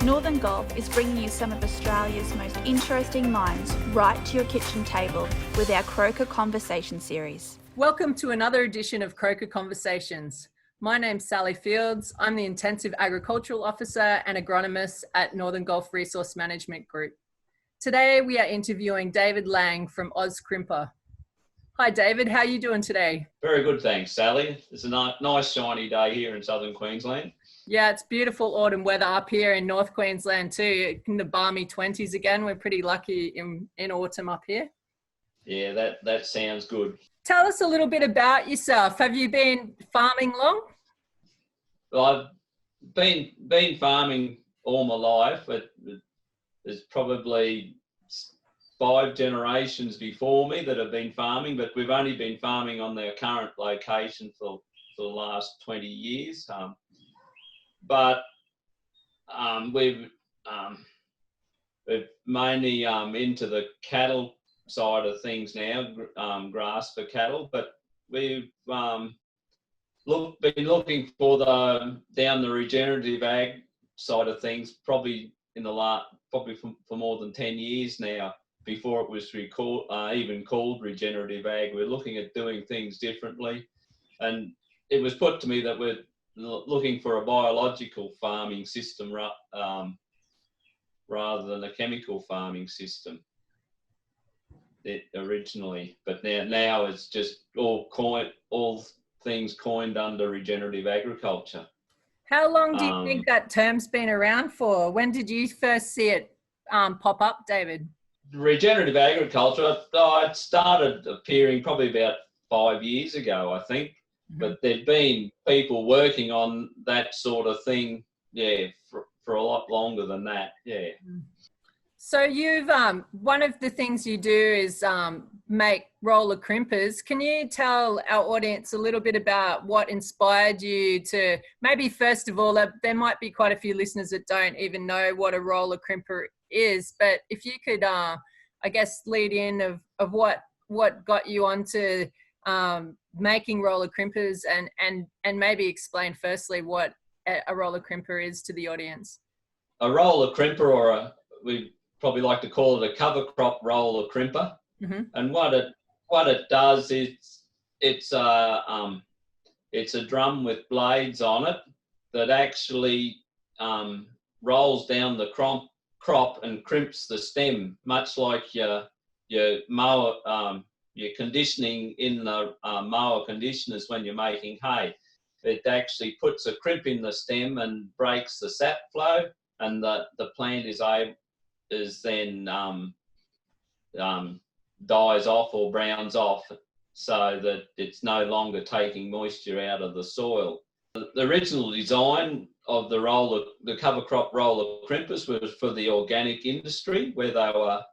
Northern Gulf is bringing you some of Australia's most interesting minds right to your kitchen table with our Croaker Conversation series. Welcome to another edition of Croaker Conversations. My name's Sally Fields. I'm the Intensive Agricultural Officer and Agronomist at Northern Gulf Resource Management Group. Today we are interviewing David Lange from AusCrimper. Hi David, how are you doing today? Very good, thanks Sally. It's a nice shiny day here in southern Queensland. Yeah, it's beautiful autumn weather up here in North Queensland too. In the balmy 20s again. We're pretty lucky in autumn up here. Yeah, that sounds good. Tell us a little bit about yourself. Have you been farming long? Well, I've been farming all my life, but there's probably 5 generations before me that have been farming, but we've only been farming on their current location for the last 20 years. But we're mainly into the cattle side of things now, grass for cattle. But we've been looking for down the regenerative ag side of things probably for more than 10 years now. Before it was even called regenerative ag, we're looking at doing things differently, and it was put to me that we're looking for a biological farming system rather than a chemical farming system originally. But now it's just all things coined under regenerative agriculture. How long do you think that term's been around for? When did you first see it pop up, David? Regenerative agriculture, it started appearing probably about 5 years ago, I think. Mm-hmm. But there'd been people working on that sort of thing, for a lot longer than that, yeah. So you've, one of the things you do is make roller crimpers. Can you tell our audience a little bit about what inspired you to, maybe first of all, there might be quite a few listeners that don't even know what a roller crimper is, but if you could, I guess, lead in of what got you onto making roller crimpers and maybe explain firstly what a roller crimper is to the audience. A roller crimper, or we probably like to call it a cover crop roller crimper. Mm-hmm. And what it does is it's a drum with blades on it that actually rolls down the crop and crimps the stem, much like your mower, your conditioning in the mower conditioners when you're making hay. It actually puts a crimp in the stem and breaks the sap flow, and the plant is then dies off or browns off, so that it's no longer taking moisture out of the soil. The original design of the cover crop roller crimpers was for the organic industry, where they were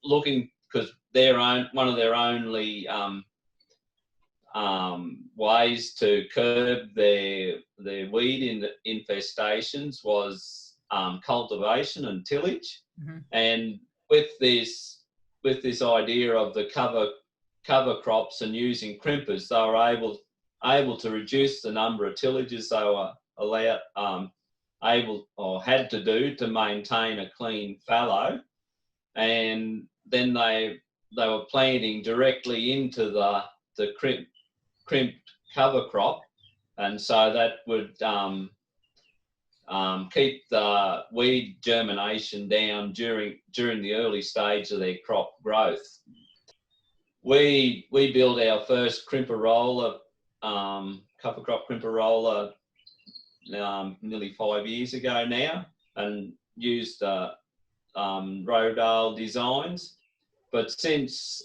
looking, because one of their only ways to curb their weed infestations was cultivation and tillage. Mm-hmm. And with this idea of the cover crops and using crimpers, they were able to reduce the number of tillages they were had to do to maintain a clean fallow, and then they were planting directly into the crimped cover crop, and so that would keep the weed germination down during the early stage of their crop growth. We built our first crimper roller, cover crop crimper roller, nearly 5 years ago now, and used Rodale designs. But since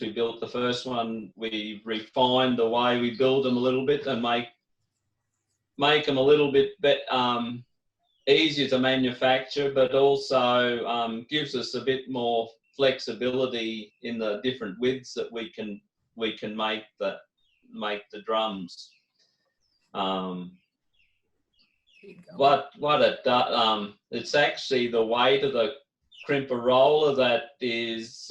we built the first one, we refined the way we build them a little bit and make them a little bit easier to manufacture, but also gives us a bit more flexibility in the different widths that we can make the drums. What it does, it's actually the weight of the crimper roller that gives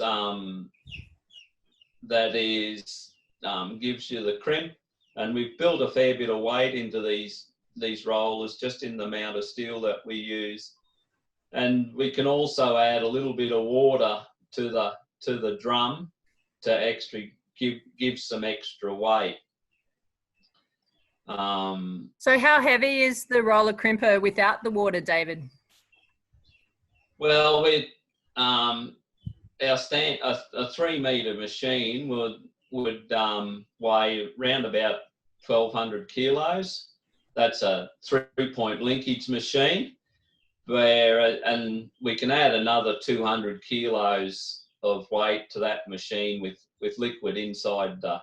you the crimp, and we've built a fair bit of weight into these these rollers, just in the amount of steel that we use. And we can also add a little bit of water to the drum to give some extra weight. So how heavy is the roller crimper without the water, David? Well, a 3-metre machine would weigh around about 1,200 kilos. That's a 3-point linkage machine, and we can add another 200 kilos of weight to that machine with liquid inside the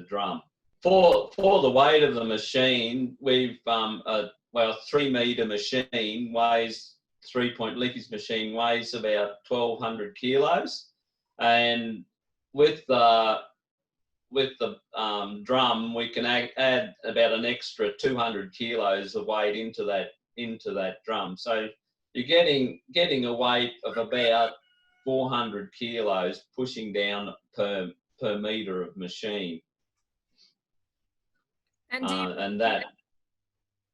drum. For the weight of the machine, we've a 3-metre machine weighs 3-point linkage machine weighs about 1,200 kilos, and with the drum we can add about an extra 200 kilos of weight into that drum. So you're getting a weight of about 400 kilos pushing down per metre of machine. And do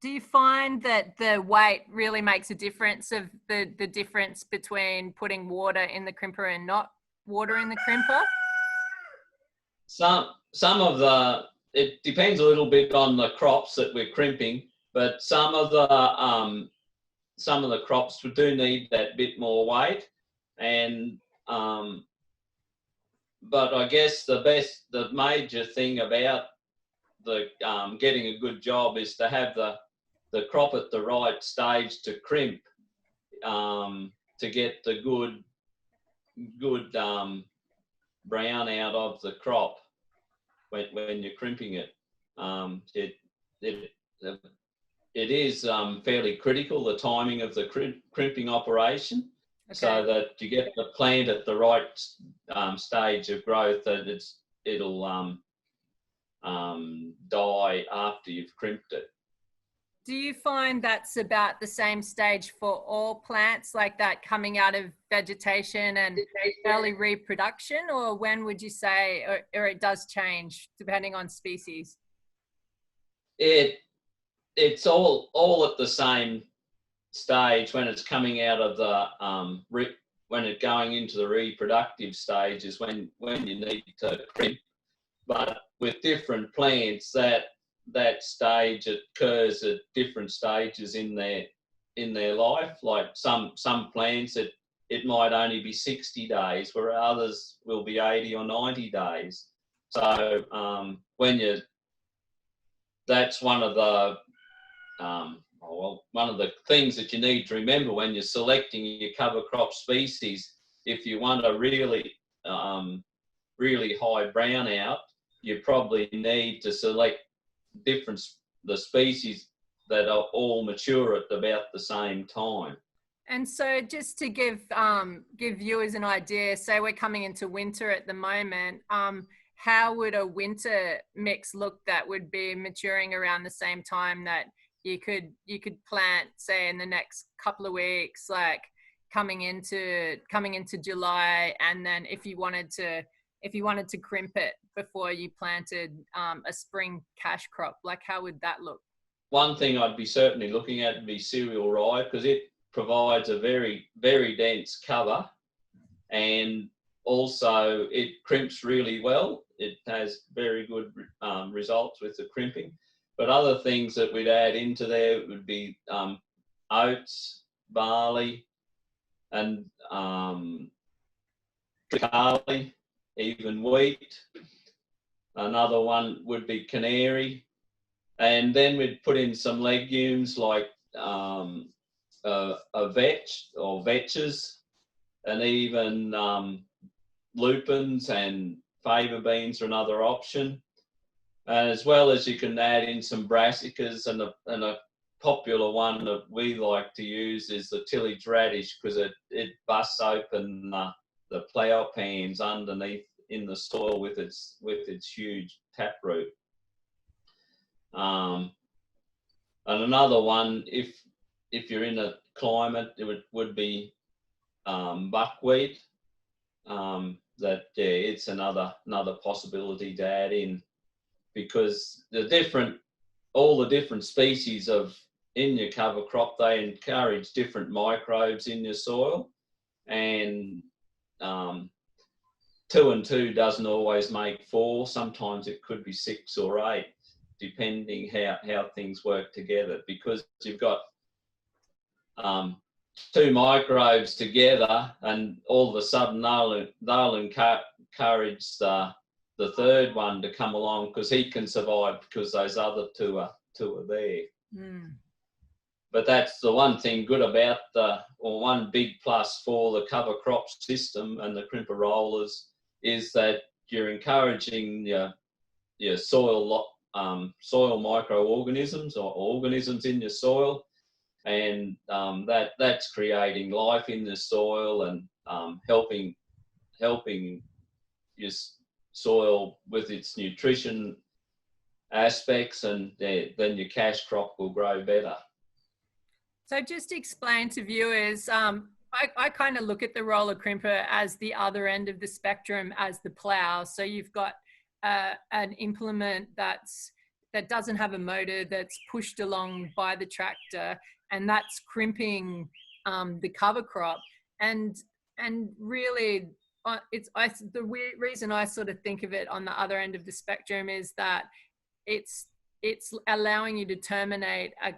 you that find that the weight really makes a difference of the difference between putting water in the crimper and not water in the crimper? It depends a little bit on the crops that we're crimping, but some of the crops do need that bit more weight, and but I guess the major thing about the getting a good job is to have the crop at the right stage to crimp, to get the good brown out of the crop when you're crimping it. It is fairly critical, the timing of the crimping operation, so that you get the plant at the right stage of growth, that it'll die after you've crimped it. Do you find that's about the same stage for all plants, like that coming out of vegetation and early reproduction, or when would you say, or it does change depending on species? It's all at the same stage when it's coming out of the when it's going into the reproductive stage is when you need to crimp. But with different plants, that stage occurs at different stages in their life. Like some plants, it might only be 60 days, where others will be 80 or 90 days. So that's one of the things that you need to remember when you're selecting your cover crop species. If you want a really high brown out, you probably need to select the species that are all mature at about the same time. And so just to give viewers an idea, say we're coming into winter at the moment, how would a winter mix look that would be maturing around the same time that you could plant, say, in the next couple of weeks, like coming into July, and then if you wanted to crimp it before you planted a spring cash crop, like how would that look? One thing I'd be certainly looking at would be cereal rye, because it provides a very, very dense cover, and also it crimps really well. It has very good results with the crimping. But other things that we'd add into there would be oats, barley, and barley, even wheat. Another one would be canary, and then we'd put in some legumes like a vetch or vetches, and even lupins and fava beans are another option. As well as you can add in some brassicas, and a popular one that we like to use is the tillage radish, because it busts open the plough pans underneath in the soil with its huge taproot. And another one, if you're in a climate, it would be buckwheat. It's another possibility to add in, because the different all the different species in your cover crop, they encourage different microbes in your soil, and 2 and 2 doesn't always make 4. Sometimes it could be 6 or 8, depending how things work together, because you've got 2 microbes together, and all of a sudden they'll encourage the third one to come along, because he can survive because those other two are there. But that's the one thing good about one big plus for the cover crop system and the crimper rollers, is that you're encouraging your soil microorganisms or organisms in your soil, and that's creating life in the soil and helping your soil with its nutrition aspects, and then your cash crop will grow better. So just explain to viewers, I kind of look at the roller crimper as the other end of the spectrum, as the plow. So you've got an implement that doesn't have a motor, that's pushed along by the tractor, and that's crimping the cover crop. And really, the reason I sort of think of it on the other end of the spectrum is that it's allowing you to terminate a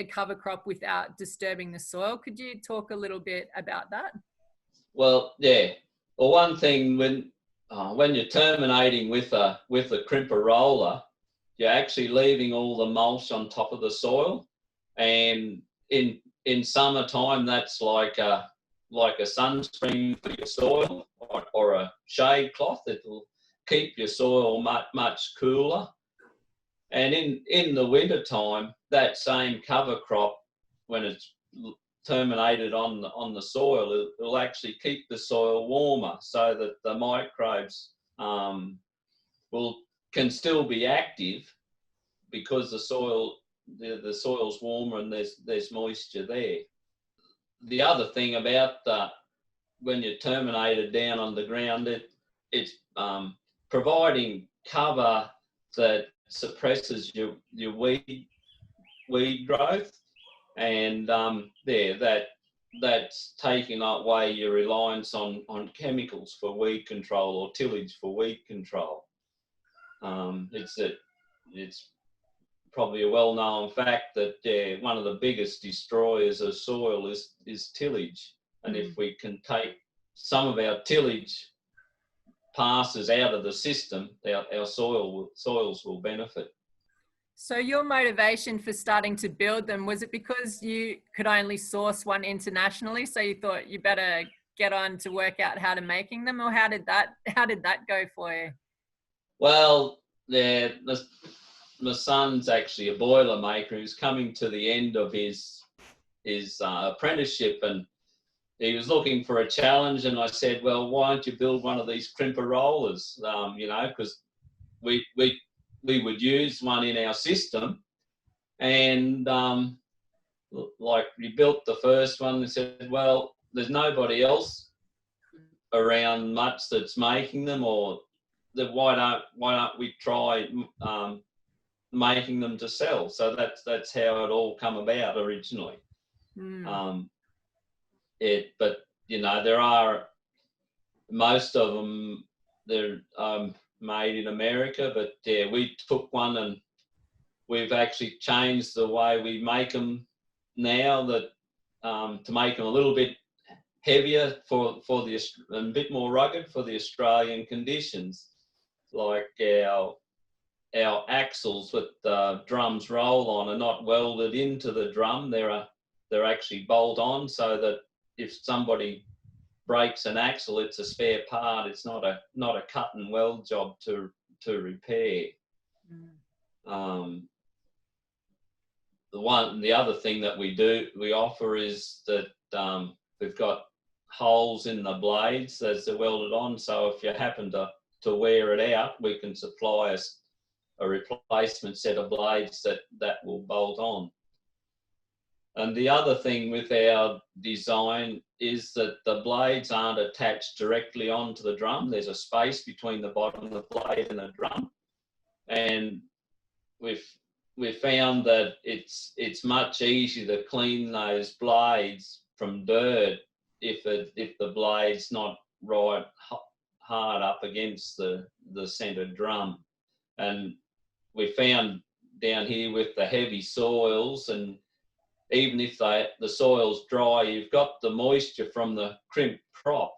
cover crop without disturbing the soil. Could you talk a little bit about that? Well, yeah. Well, one thing, when you're terminating with a crimper roller, you're actually leaving all the mulch on top of the soil, and in summertime that's like a sunscreen for your soil, or a shade cloth that will keep your soil much cooler. And in the winter time, that same cover crop, when it's terminated on the soil, it'll actually keep the soil warmer, so that the microbes can still be active, because the soil's warmer and there's moisture there. The other thing about when you terminate it down on the ground, it's providing cover that suppresses your weed growth, and that's taking away your reliance on chemicals for weed control, or tillage for weed control. It's probably a well-known fact that one of the biggest destroyers of soil is tillage, and if we can take some of our tillage passes out of the system, our soils will benefit. So your motivation for starting to build them, was it because you could only source one internationally, so you thought you better get on to work out how to making them, or how did that go for you? Well, my son's actually a boiler maker who's coming to the end of his apprenticeship, and he was looking for a challenge, and I said, well, why don't you build one of these crimper rollers? Because we would use one in our system, and like we built the first one and said, well, there's nobody else around much that's making them, or that why don't we try making them to sell? So that's how it all come about originally. But there are, most of them, they're made in America, but yeah, we took one and we've actually changed the way we make them now, that to make them a little bit heavier and a bit more rugged for the Australian conditions. Like our axles with the drums roll on are not welded into the drum, they're actually bolt on, so that if somebody breaks an axle, it's a spare part. It's not a cut and weld job to repair. The other thing that we offer is that we've got holes in the blades as they're welded on, so if you happen to wear it out, we can supply a replacement set of blades that will bolt on. And the other thing with our design is that the blades aren't attached directly onto the drum. There's a space between the bottom of the blade and the drum. And we found that it's much easier to clean those blades from dirt if the blade's not right hard up against the centre drum. And we found down here with the heavy soils, and even if the soil's dry, you've got the moisture from the crimp crop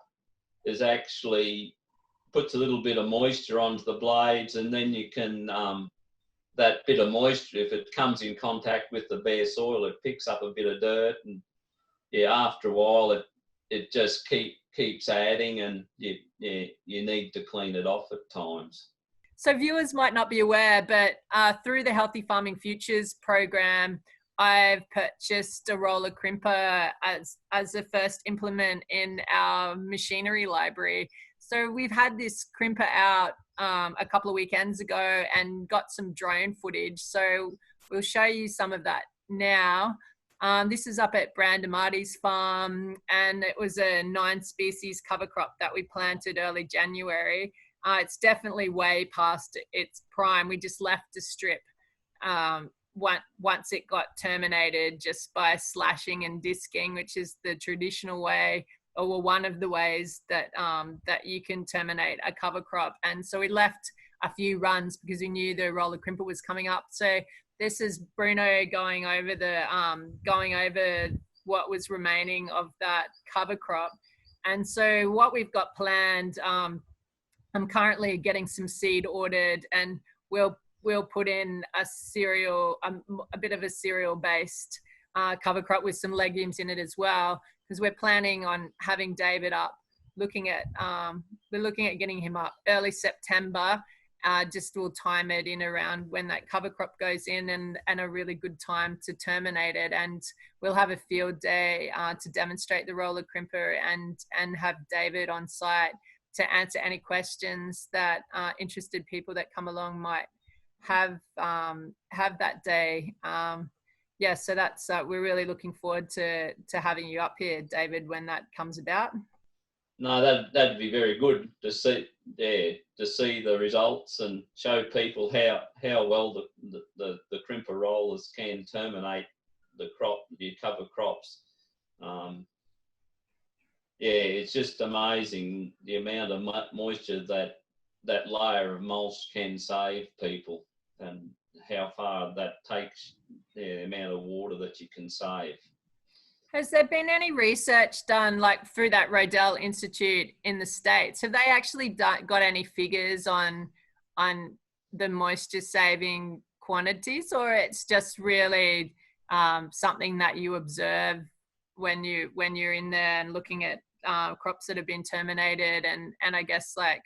is actually puts a little bit of moisture onto the blades, and then you can that bit of moisture, if it comes in contact with the bare soil, it picks up a bit of dirt, and yeah, after a while it just keeps adding, and you need to clean it off at times. So viewers might not be aware, but through the Healthy Farming Futures program, I've purchased a Roller Crimper as a first implement in our machinery library. So we've had this crimper out a couple of weekends ago and got some drone footage. So we'll show you some of that now. This is up at Brandon Marty's farm, and it was a 9-species cover crop that we planted early January. It's definitely way past its prime. We just left the strip once it got terminated just by slashing and disking, which is the traditional way, or one of the ways that that you can terminate a cover crop. And so we left a few runs because we knew the Roller Crimper was coming up. So this is Bruno going over what was remaining of that cover crop. And so what we've got planned, I'm currently getting some seed ordered, and we'll put in a bit of a cereal based cover crop with some legumes in it as well, because we're planning on having David up. We're looking at getting him up early September. Just we'll time it in around when that cover crop goes in, and a really good time to terminate it. And we'll have a field day to demonstrate the Roller Crimper and have David on site to answer any questions that interested people that come along might have that day. Yeah, so that's we're really looking forward to having you up here, David, when that comes about. No, that'd be very good to see. Yeah, to see the results and show people how well the crimper rollers can terminate the cover crops. Yeah, it's just amazing the amount of moisture that layer of mulch can save people, and how far that takes, the amount of water that you can save. Has there been any research done, like through that Rodell Institute in the States? Have they actually got any figures on the moisture saving quantities, or it's just really something that you observe when you're in there and looking at crops that have been terminated, and I guess like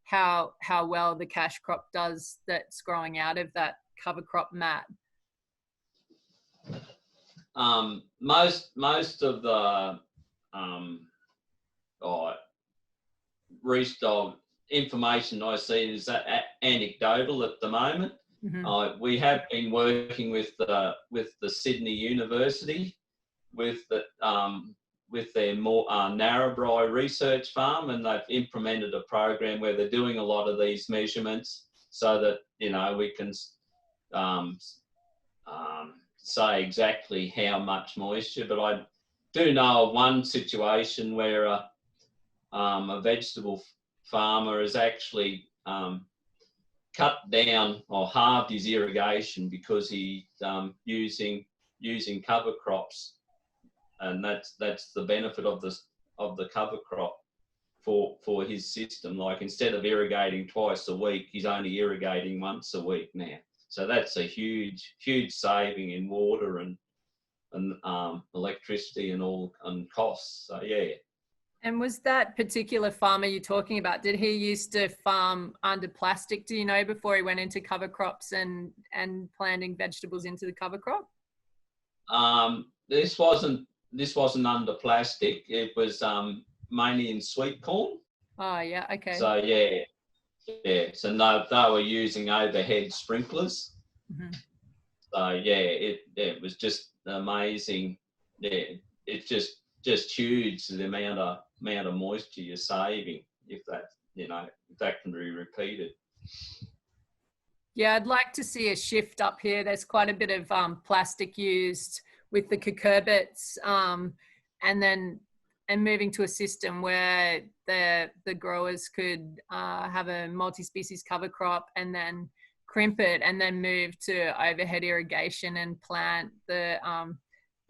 how well the cash crop does that's growing out of that cover crop mat? Most of the information I see is anecdotal at the moment. Mm-hmm. We have been working with the Sydney University with their more Narrabri research farm, and they've implemented a program where they're doing a lot of these measurements so that we can say exactly how much moisture. But I do know of one situation where a vegetable farmer has actually cut down or halved his irrigation because he's using cover crops, and that's the benefit of the cover crop for his system. Like, instead of irrigating twice a week, he's only irrigating once a week now. So that's a huge saving in water and electricity and costs. So yeah. And was that particular farmer you're talking about, did he used to farm under plastic, do you know, before he went into cover crops and planting vegetables into the cover crop? This wasn't under plastic. It was mainly in sweet corn. Oh yeah, okay. So yeah. So no, they were using overhead sprinklers. Mm-hmm. So yeah, it was just amazing. Yeah, it's just huge, the amount of moisture you're saving if that can be repeated. Yeah, I'd like to see a shift up here. There's quite a bit of plastic used with the cucurbits, and moving to a system where the growers could have a multi-species cover crop and then crimp it and then move to overhead irrigation and plant the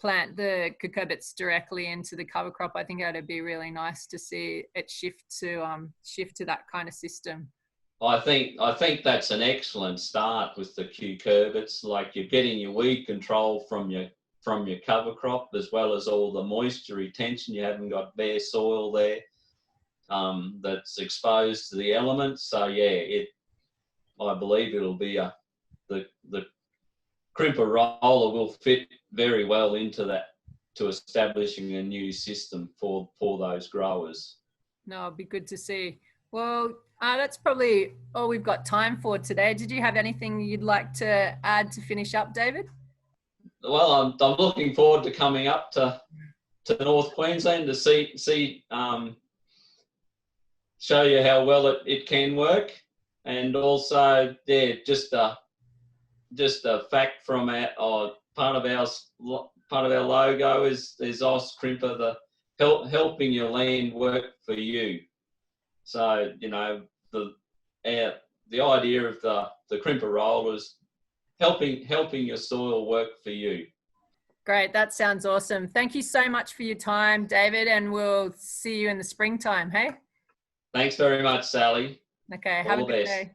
cucurbits directly into the cover crop. I think it would be really nice to see it shift to that kind of system. I think that's an excellent start with the cucurbits. Like, you're getting your weed control from your cover crop, as well as all the moisture retention. You haven't got bare soil there that's exposed to the elements. So yeah, I believe it'll be the crimper roller will fit very well into that, to establishing a new system for those growers. No, it'd be good to see. Well, that's probably all we've got time for today. Did you have anything you'd like to add to finish up, David? Well, I'm looking forward to coming up to North Queensland to see show you how well it can work, and also just a fact from our part of our logo is AusCrimper, helping your land work for you. So, you know, the idea of the crimper roll is helping your soil work for you. Great, that sounds awesome. Thank you so much for your time, David, and we'll see you in the springtime, hey? Thanks very much, Sally. Okay, have a good day.